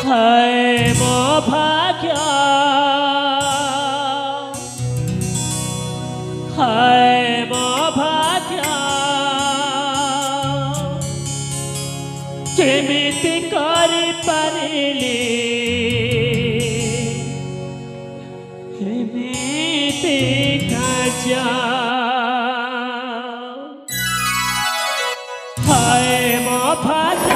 हाय मो भाग्य हाय मो भाग्य केमिति करि परिली एमिति काजा हाय मो भाग्य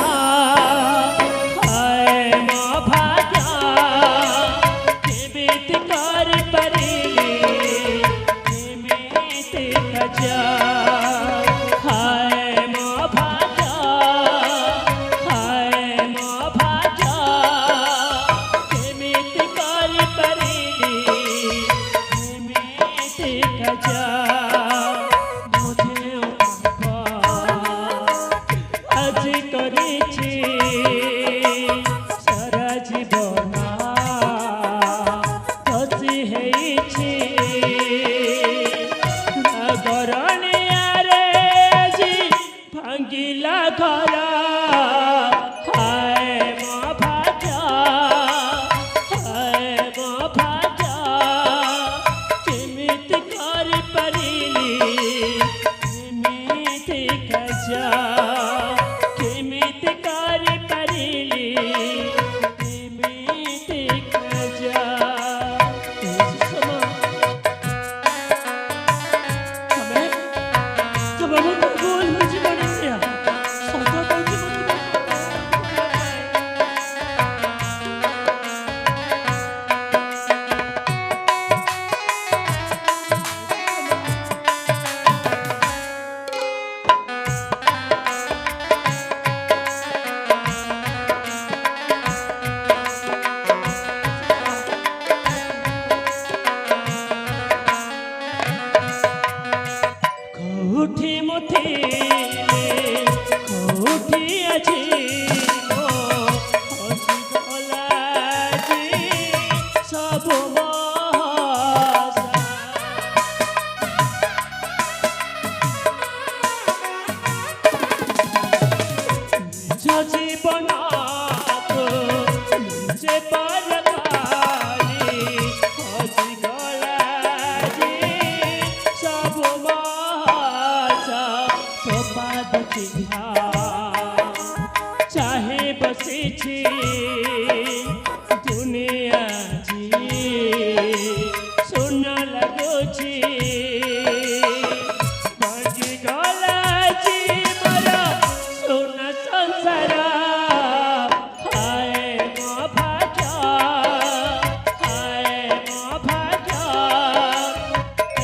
चाहे बसी दुनिया सुन लगुची बगी गला मोर सुन संसार हाय मो भाग्य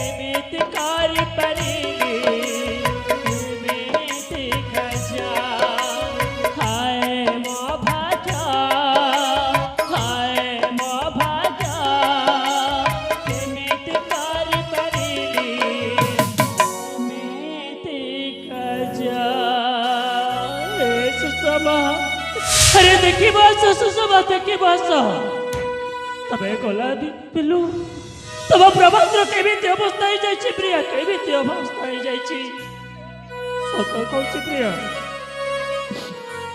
एमिति करि परिली एमिति खजा अरे देखी बस सुसमा देखी बस तबे गला दी पिलू तब प्रभात केमिति अवस्था हो जाइछि प्रिया केमिति अवस्था हो जाइछि सत कहछि प्रिया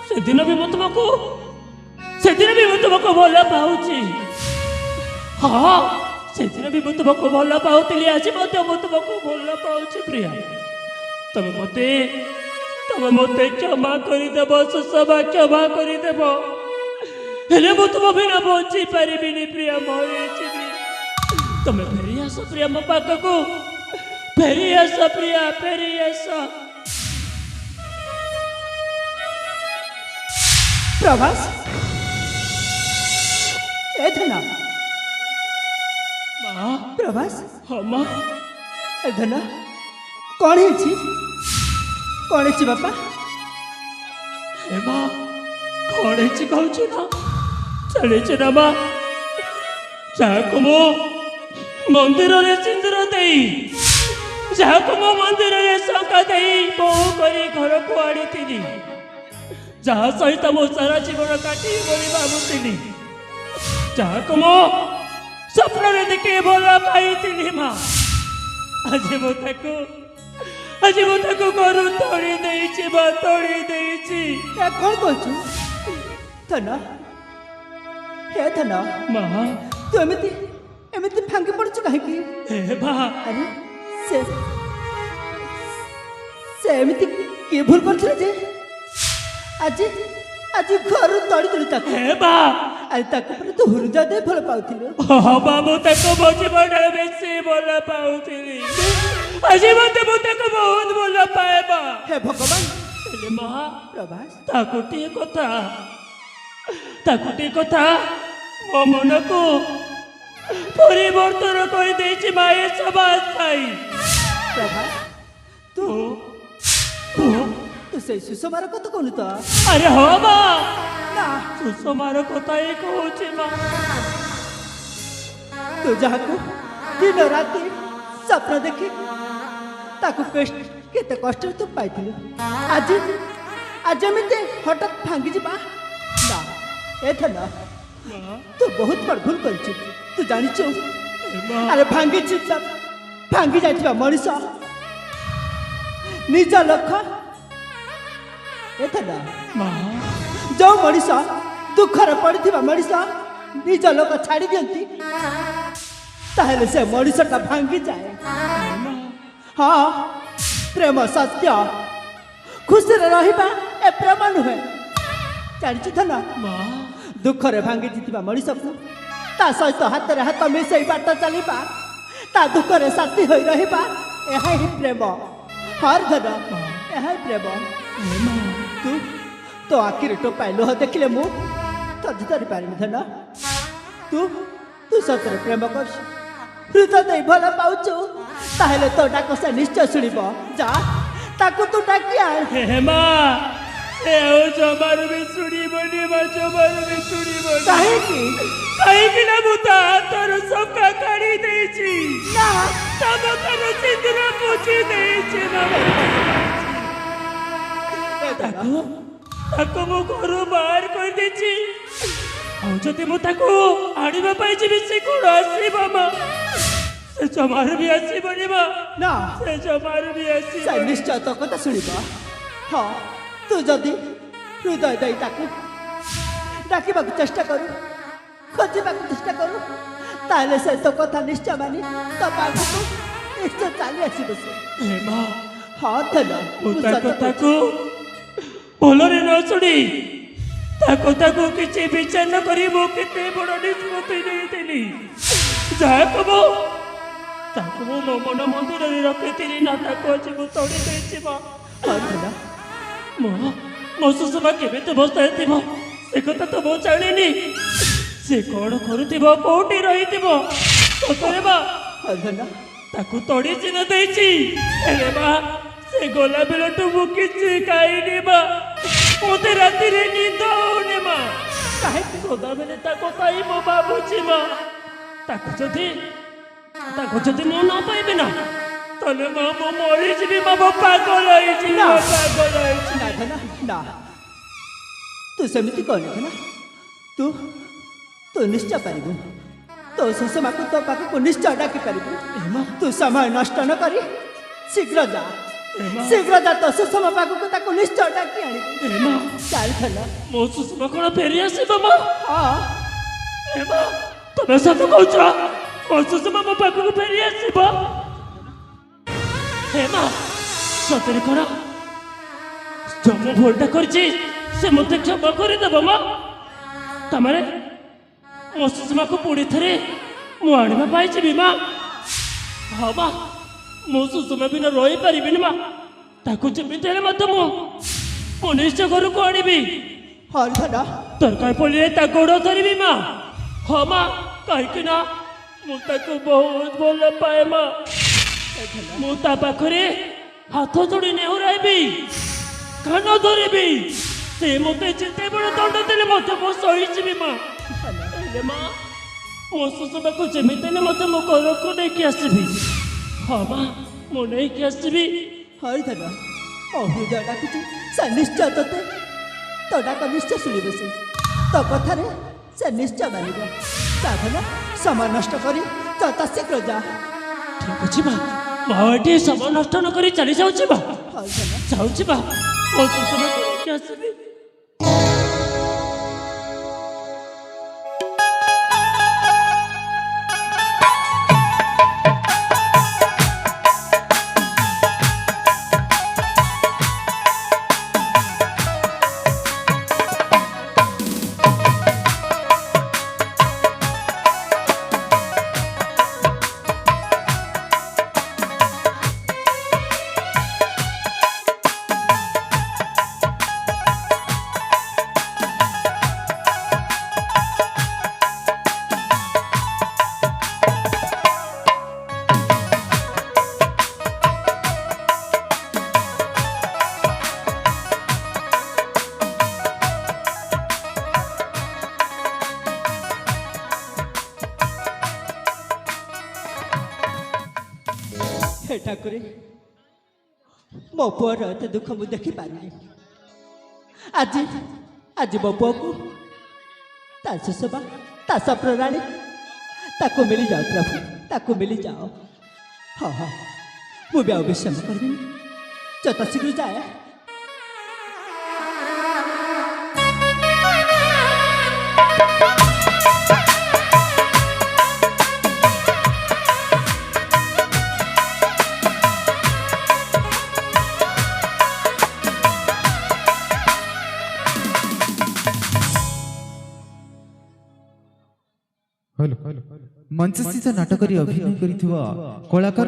से दिन भी मैं तुमको भल पाउछि हाँ से दिन भी मैं तुमको भल पाउतिली आज मते मैं तुमको भल पाउछि प्रिया तब मते क्षमा करदेव सुषमा क्षमा करदेव हेले मु तुम बिना बची पारिबिनी प्रिया मरी तुम फेरी आस प्रिया मो पाखक फेरी आस प्रिया फेरी आस प्रभास ए धना माँ प्रभास हाँ माँ ए धना कौन है कौन है बापा हे माँ कौन है कहूँ ना चले ना माँ जहाँ मो मंदिर रे सिंदूर दे जहाँ मो मंदिर रे शंका दे बहु करी घर को आनी थी जहाँ सहित मो सारा जीवन काटी बोली भावुली जहाँ मो स्वप्न देखे भल पाई माँ आज मुझे करू तोड़ी देइछि बा तोड़ी देइछि कौन कहछु धना ହେ ଧନ ମା ତୁ ଏମିତି ଏମିତି ଭାଙ୍ଗି ପଡୁଛୁ କାହିଁକି? ହେ ମା ଆରେ ସେ ସେ ଏମିତି କିଏ ଭୁଲ କରିଥିଲେ ଯେ ଆଜି ଆଜି ଘରୁ ତଡ଼ି ତଡ଼ି ତାକୁ ହେ ମା ଆଜି ତାକୁ ପରେ ତୁ ହୃଦୟ ଦେଇ ଭଲ ପାଉଥିଲୁ। ହଁ ବାବୁ ତାକୁ ମୋ ଜୀବନରେ ବେଶୀ ଭଲ ପାଉଥିଲି ଆଜି ମତେ ମୁଁ ତାକୁ ବହୁତ ଭଲ ପାଏ ମା। ହେ ଭଗବାନ ହେଲେ ମା ପ୍ରଭାସ ତାକୁ ଟିକେ କଥା ମୋ ମନକୁ ପରିବର୍ତ୍ତନ କରିଦେଇଛି ମା ଏ ସମାଜ ପାଇଁ। ପ୍ରଭାସ ତୁ ତୁ ତୁ ସେଇ ସୁଷମାର କଥା କହୁନୁ ତ? ଆରେ ହଁ ମା ନା ସୁଷମାର କଥା ହିଁ କହୁଛି ମା। ତୁ ଯାହାକୁ ଦିନ ରାତି ସ୍ୱପ୍ନ ଦେଖି ତାକୁ କେତେ କଷ୍ଟରେ ତୁ ପାଇଥିଲୁ ଆଜି ଆଜି ଏମିତି ହଠାତ୍ ଭାଙ୍ଗିଯିବା ନା ଏଥର ତୁ ବହୁତ ବଡ଼ ଭୁଲ କରିଛୁ। ତୁ ଜାଣିଛୁ ଆରେ ଭାଙ୍ଗି ଯାଇଥିବା ମଣିଷ ନିଜ ଲକ୍ଷ୍ୟ ଏଥର ମା ଯୋଉ ମଣିଷ ଦୁଃଖରେ ପଡ଼ିଥିବା ମଣିଷ ନିଜ ଲୋକ ଛାଡ଼ି ଦିଅନ୍ତି ତାହେଲେ ସେ ମଣିଷଟା ଭାଙ୍ଗିଯାଏ। ହଁ ପ୍ରେମ ସତ୍ୟ ଖୁସିରେ ରହିବା ଏ ପ୍ରେମ ନୁହେଁ ଜାଣିଛୁ ଧନ ମା ଦୁଃଖରେ ଭାଙ୍ଗିଯିଥିବା ମଣିଷକୁ ତା ସହିତ ହାତରେ ହାତ ମିଶାଇ ବାଟ ଚାଲିବା ତା ଦୁଃଖରେ ସାଥୀ ହୋଇ ରହିବା ଏହା ହିଁ ପ୍ରେମ। ହର ଧନ ଏହା ହିଁ ପ୍ରେମ। ତୁ ତୋ ଆଖିରେ ଟୋପାଏ ଲୁହ ଦେଖିଲେ ମୁଁ ତୋ ଧରିପାରିବି ଧନ। ତୁ ତୁ ସତରେ ପ୍ରେମ କରୁଛୁ ହୃଦୟ ଦେଇ ଭଲ ପାଉଛୁ ତାହେଲେ ତୋ ଡାକ ସେ ନିଶ୍ଚୟ ଶୁଣିବ। ଯା ତାକୁ ତୁ ଡାକି ଆଣ। ହେ ମା ସେ ଆଉ ଜମାରୁ ବି ଶୁଣିବନି ମା ଜମାରୁ ବି ଶୁଣିବନି। କାହିଁକି ନା ମୁଁ ତା ହାତର ସକା କାଢି ଦେଇଛି ନା ତା ମଥାର ସିନ୍ଦୁର ପୋଛି ଦେଇଛି ମା। ତାକୁ ମୁଁ ଘରୁ ବାହାର କରିଦେଇଛି ଆଉ ଯଦି ମୁଁ ତାକୁ ଆଣିବା ପାଇଁ ଯିବି ସେ କଣ ଆସିବ ମା? ସେ ଜମାରୁ ବି ଆସିବନି ମା। ନା ସେ ଜମାରୁ ବି ସେ ଆସିବନି। ନିଶ୍ଚୟ ତୋ କଥା ଶୁଣିବ। ହଁ ତୁ ଯଦି ହୃଦୟ ଦେଇ ତାକୁ ଡାକିବାକୁ ଚେଷ୍ଟା କରୁ ଖୋଜିବାକୁ ଚେଷ୍ଟା କରୁ ତାହେଲେ ସେ ତୋ କଥା ନିଶ୍ଚୟ ମାନି ତୋ ପାଖକୁ ନିଶ୍ଚୟ ଚାଲି ଆସିବ ସେ। ହେ ମା ହଁ ଧନ ମୁଁ ତା କଥାକୁ ଭଲରେ ନ ଶୁଣି ତା କଥାକୁ କିଛି ବିଚାର ନ କରି ମୁଁ କେତେ ବଡ଼ ନିଷ୍ପତ୍ତି ନେଇଥିଲି। ଯାହାକୁ ମୁଁ ମୋ ମନ ମନ୍ଦିରରେ ରଖିଥିଲି ନା ତାକୁ ଆଜି ମୁଁ ତୋଡ଼ି ଦେଇଛି ମା। ହଁ ଧନ ମୋ ସୁଷମା କେମିତି ଅବସ୍ଥାରେ ଥିବ ସେ କଥା ତ ମୁଁ ଜାଣିନି। ସେ କଣ କରୁଥିବ କୋଉଠି ରହିଥିବ ସତରେ ମା ହଁ ଧନ ତାକୁ ତୋଡ଼ି ଚିହ୍ନ ଦେଇଛି। ହେଲେ ମା ସେ ଗଲା ବେଳଠୁ ମୁଁ କିଛି ଖାଇନି ମା। ମୋତେ ରାତିରେ ନିଦ ହଉନି ମା। କାହିଁକି ସଦାବେଳେ ତା କଥା ହିଁ ମୁଁ ଭାବୁଛି ମା। ତାକୁ ଯଦି ମୁଁ ନ ପାଇବି ନା ତାହେଲେ ମା ମୁଁ ମରିଯିବି ମା। ମୋ ପାଗଳ ହେଇଯିବି ନା। ପାଗଳ ହେଇଯିବି। ନା ଧନ ନା ତୁ ସେମିତି କହନି ଧନ ତୁ ତୁ ନିଶ୍ଚୟ ପାରିବୁ। ତୋ ସୁଷମାକୁ ତୋ ପାଖକୁ ନିଶ୍ଚୟ ଡାକି ପାରିବୁ। ତୁ ସମୟ ନଷ୍ଟ ନ କରି ଶୀଘ୍ର ଯା ତୋ ସୁଷମା ପାଖକୁ ତାକୁ ନିଶ୍ଚୟ ଡାକି ଆଣିବୁ। ଚାଲ ଧନ ମୋ ସୁଷମା କଣ ଫେରି ଆସିବ ମା? ହଁ ତମେ ସତ କହୁଛ ମୋ ସୁଷମା ମୋ ପାଖକୁ ଫେରି ଆସିବ? ହେ ମା ସତରେ କଣ ଯୋଉ ମୁଁ ଭୁଲଟା କରିଛି ସେ ମୋତେ କ୍ଷମା କରିଦେବ ମା? ତାମାନେ ମୋ ସୁଷମାକୁ ପୁଣି ଥରେ ମୁଁ ଆଣିବା ପାଇଁ ଯିବି ମା। ହଁ ମା ମୁଁ ସୁଷମା ବିନା ରହିପାରିବିନି ମା। ତାକୁ ଯେମିତି ହେଲେ ମଧ୍ୟ ମୁଁ ନିଶ୍ଚୟ ଘରକୁ ଆଣିବି। ହଁ ଧନ ଦରକାର ପଡ଼ିଲେ ତା ଗୋଡ଼ ଧରିବି ମା। ହଁ ମା କାହିଁକି ନା ମୁଁ ତାକୁ ବହୁତ ଭଲ ପାଏ ମା। ମୁଁ ତା ପାଖରେ ହାତ ଯୋଡ଼ି ନେହୁରାଇବି କାନ ଧରିବି। ସେ ମୋତେ ଯେତେ ବଡ଼ ଦଣ୍ଡ ଦେଲେ ମଧ୍ୟ ମୁଁ ସହିଯିବି ମା। ହେଲେ ମା ମୋ ସୁଷମାକୁ ଯେମିତି ହେଲେ ମୋତେ ମୋ ଘରକୁ ନେଇକି ଆସିବି। ହଁ ମା ମୁଁ ନେଇକି ଆସିବି। ହରି ଧନ ମୋ ହୃଦୟ ଡାକୁଛି ସେ ନିଶ୍ଚୟ ତୋତେ ତୋ ଡାକ ନିଶ୍ଚୟ ଶୁଣିବ। ସେ ତୋ କଥାରେ ସେ ନିଶ୍ଚୟ ମାନିବ। ଯା ଧନ ସମୟ ନଷ୍ଟ କରି ତୋ ଶୀଘ୍ର ଯା। ଠିକ୍ ଅଛି ମା ମୁଁ ଏଠି ସମୟ ନଷ୍ଟ ନ କରି ଚାଲି ଯାଉଛି ମା। ହରି ଧନ ଯାଉଛି ମା ମୋ ସୁଷମାକୁ ନେଇକି ଆସିବି। हे ठाकुरे मो पुअर एते दुख मु देखी पारिनी आज आज मो पुआ को ता सुसबा ता सप्रणाली ताको मिली जाओ प्रभु ताको मिली जाओ हाँ हाँ मु भी विश्राम करबी जता शीघ्र जाए मंचस्थित नाटक अभिनय कलाकार